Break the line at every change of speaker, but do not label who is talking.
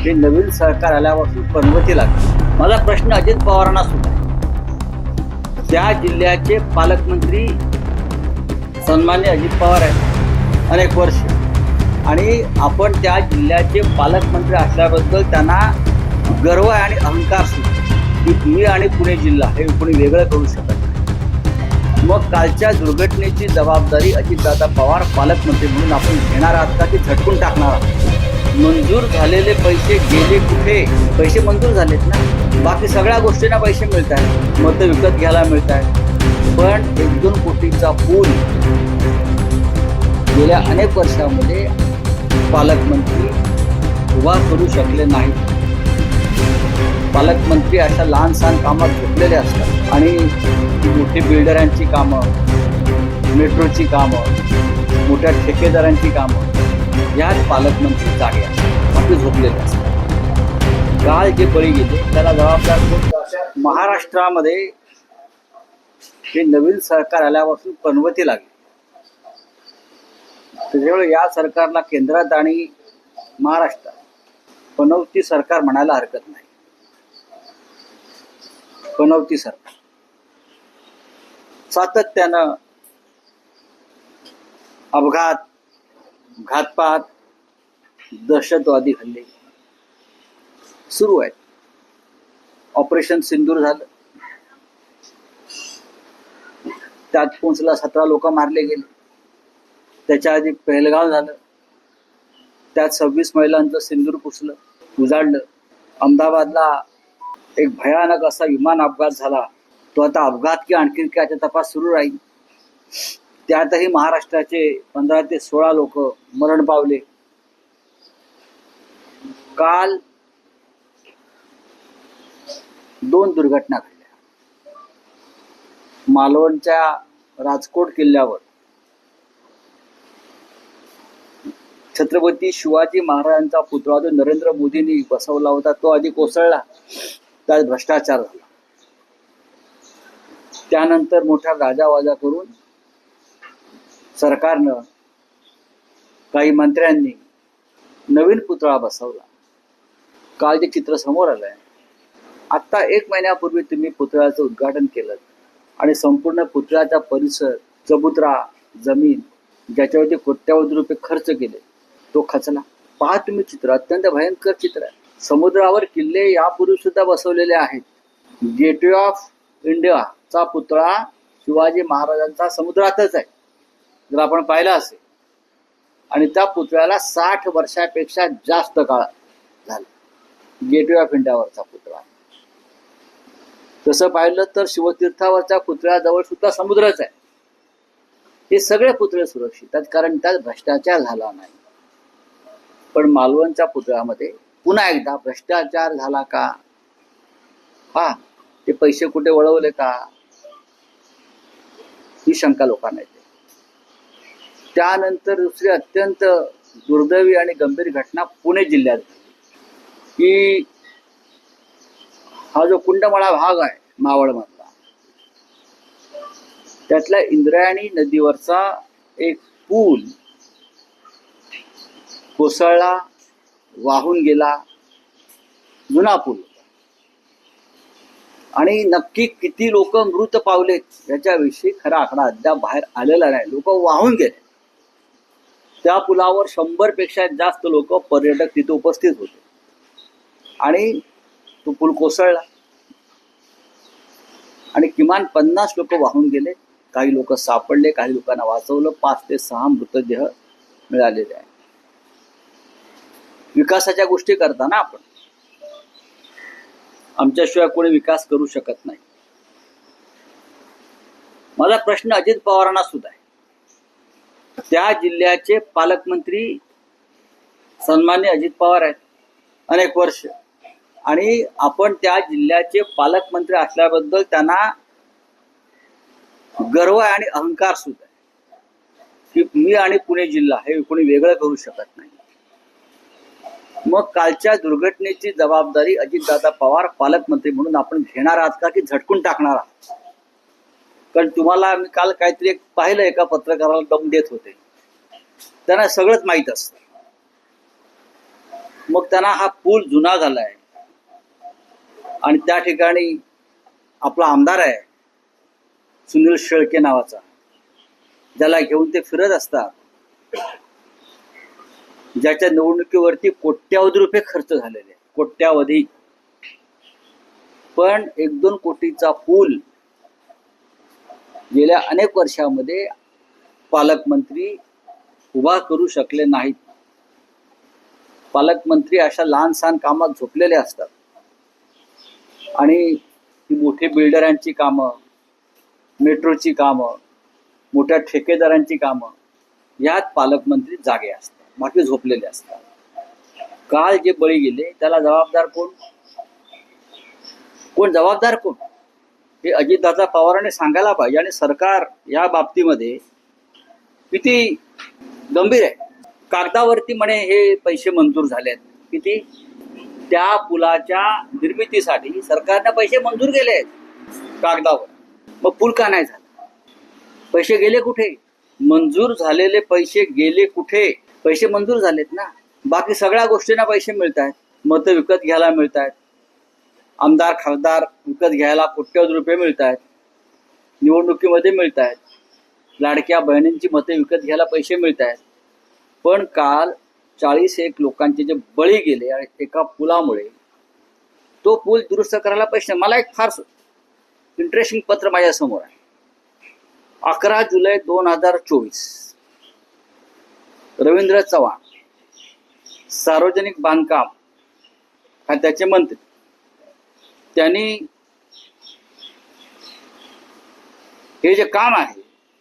हे नवीन सरकार आल्यापासून पनवती लागली. माझा प्रश्न अजित पवारांना सुद्धा आहे. त्या जिल्ह्याचे पालकमंत्री सन्मान्य अजित पवार आहेत अनेक वर्ष, आणि आपण त्या जिल्ह्याचे पालकमंत्री असल्याबद्दल त्यांना गर्व आहे आणि अहंकार सुद्धा की मी आणि पुणे जिल्हा हे कोणी वेगळं करू शकत नाही. मग कालच्या दुर्घटनेची जबाबदारी अजितदादा पवार पालकमंत्री म्हणून आपण घेणार आहात का की झटकून टाकणार आहात? मंजूर झालेले पैसे गेले कुठे? पैसे मंजूर झालेत ना, बाकी सगळ्या गोष्टींना पैसे मिळत आहेत, मतं विकत घ्यायला मिळत आहेत, पण 1-2 कोटीचा पूल गेल्या अनेक वर्षामध्ये पालकमंत्री उभा करू शकले नाहीत. पालकमंत्री अशा लहान सहान कामात झोपलेले असतात आणि मोठी बिल्डरांची कामं, मेट्रोची कामं, मोठ्या ठेकेदारांची कामं यात पालकमंत्री जागे असतात, बाकी झोपलेले असतात. काल जे बळी गेले त्याला जबाबदार कोण? महाराष्ट्रामध्ये हे नवीन सरकार आल्यापासून पनवती लागली. त्याच्यामुळे या सरकारला केंद्रात आणि महाराष्ट्रात पनवती सरकार म्हणायला हरकत नाही. पनवती सरकार सातत्यानं अपघात, घातपात, दहशतवादी हल्ले सुरू आहेत. ऑपरेशन सिंदूर झालं, त्यात पोचला 17 लोक मारले गेले. त्याच्या आधी पहलगाव झालं, त्यात 26 महिलांचं सिंदूर पुसलं, उजाडलं. अहमदाबादला एक भयानक असा विमान अपघात झाला, तो आता अपघात की आणखी काय याचा तपास सुरू राहील. त्यातही महाराष्ट्राचे 15 ते 16 लोक मरण पावले. काल 2 दुर्घटना घडल्या. मालवणच्या राजकोट किल्ल्यावर छत्रपती शिवाजी महाराजांचा पुतळा जो नरेंद्र मोदींनी बसवला होता तो आधी कोसळला, त्यात भ्रष्टाचार झाला. त्यानंतर मोठ्या गाजावाजा करून सरकारनं, काही मंत्र्यांनी नवीन पुतळा बसवला. काल जे चित्र समोर आलंय, आता 1 महिन्यापूर्वी तुम्ही पुतळ्याचं उद्घाटन केलं आणि संपूर्ण पुतळ्याचा परिसर, चबुतरा, जमीन ज्याच्यावरती कोट्यावधी रुपये खर्च केले तो खचला. पहा तुम्ही चित्र, अत्यंत भयंकर चित्र आहे. समुद्रावर किल्ले यापूर्वी सुद्धा बसवलेले आहेत. गेटवे ऑफ इंडियाचा पुतळा शिवाजी महाराजांचा समुद्रातच आहे, जर आपण पाहिलं असेल, आणि त्या पुतळ्याला 60 वर्षापेक्षा जास्त काळ झाला. गेटवे ऑफ इंडियावरचा पुतळा. तसं पाहिलं तर शिवतीर्थावरच्या पुतळ्याजवळ सुद्धा समुद्रच आहे. हे सगळे पुतळे सुरक्षित आहेत कारण त्यात भ्रष्टाचार झाला नाही. पण मालवणच्या पुतळ्यामध्ये पुन्हा एकदा भ्रष्टाचार झाला का? हा, ते पैसे कुठे वळवले का? ही शंका लोकांना येते. त्यानंतर दुसरी अत्यंत दुर्दैवी आणि गंभीर घटना पुणे जिल्ह्यात की हा जो कुंडमळा भाग आहे मावळमधला, त्यातल्या इंद्रायणी नदीवरचा एक पूल कोसळला, वाहून गेला. जुना पूल होता आणि नक्की किती लोक मृत पावलेत याच्याविषयी खरा आकडा अद्याप बाहेर आलेला नाही. लोक वाहून गेले. त्या पुलावर 100 पेक्षा जास्त लोक, पर्यटक तिथे उपस्थित होते आणि तो पूल कोसळला आणि किमान 50 लोक वाहून गेले. काही लोक सापडले, काही लोकांना वाचवलं. 5 ते 6 मृतदेह मिळालेले आहेत. विकासाच्या गोष्टी करताना आपण, आमच्याशिवाय कोणी विकास करू शकत नाही. माझा प्रश्न अजित पवारांना सुद्धा आहे. त्या जिल्ह्याचे पालकमंत्री सन्मान्य अजित पवार आहेत अनेक वर्ष, आणि आपण त्या जिल्ह्याचे पालकमंत्री असल्याबद्दल त्यांना गर्व आहे आणि अहंकार सुद्धा आहे की मी आणि पुणे जिल्हा हे कोणी वेगळं करू शकत नाही. मग कालच्या दुर्घटनेची जबाबदारी अजितदादा पवार पालकमंत्री म्हणून आपण घेणार आहात का की झटकून टाकणार आहात? कारण तुम्हाला मी काल काहीतरी एक पाहिलं, एका पत्रकाराला दम देत होते, त्यांना सगळंच माहीत असतं. मग त्यांना हा पूल जुना झालाय आणि त्या ठिकाणी आपला आमदार आहे सुनील शेळके नावाचा, ज्याला घेऊन ते फिरत असतात, ज्याच्या निवडणुकीवरती कोट्यावधी रुपये खर्च झालेले, कोट्यावधी. पण 1-2 कोटीचा पूल गेल्या अनेक वर्षामध्ये पालकमंत्री उभा करू शकले नाहीत. पालकमंत्री अशा लहान सहान कामात झोपलेले असतात आणि ती मोठी बिल्डरांची कामं, मेट्रोची कामं, मोठ्या ठेकेदारांची कामं, यात पालकमंत्री जागे असतात, बाकी झोपलेले असतात. काल जे बळी गेले त्याला जबाबदार कोण? जबाबदार कोण? हे अजितदादा पवारांनी सांगायला पाहिजे. आणि सरकार या बाबतीमध्ये किती गंभीर आहे. कागदावरती म्हणे हे पैसे मंजूर झालेत. किती? त्या पुलाच्या निर्मितीसाठी सरकारने पैसे मंजूर केले आहेत कागदावर. मग पूल का नाही झाला? पैसे गेले कुठे? मंजूर झालेले पैसे गेले कुठे? पैसे मंजूर झालेत ना. बाकी सगळ्या गोष्टींना पैसे मिळत आहेत. मतं विकत घ्यायला मिळत आहेत, आमदार खासदार विकत घ्यायला कोट्यवधी रुपये मिळत आहेत, निवडणुकीमध्ये मिळत आहेत, लाडक्या बहिणींची मतं विकत घ्यायला पैसे मिळत आहेत. पण काल 41 लोकांचे जे बळी गेले आणि एका पुलामुळे, तो पूल दुरुस्त करायला पैसे. मला एक फार इंटरेस्टिंग पत्र माझ्या समोर आहे. 11 जुलै 2024, रवींद्र चव्हाण, सार्वजनिक बांधकाम खात्याचे मंत्री, त्यांनी हे जे काम आहे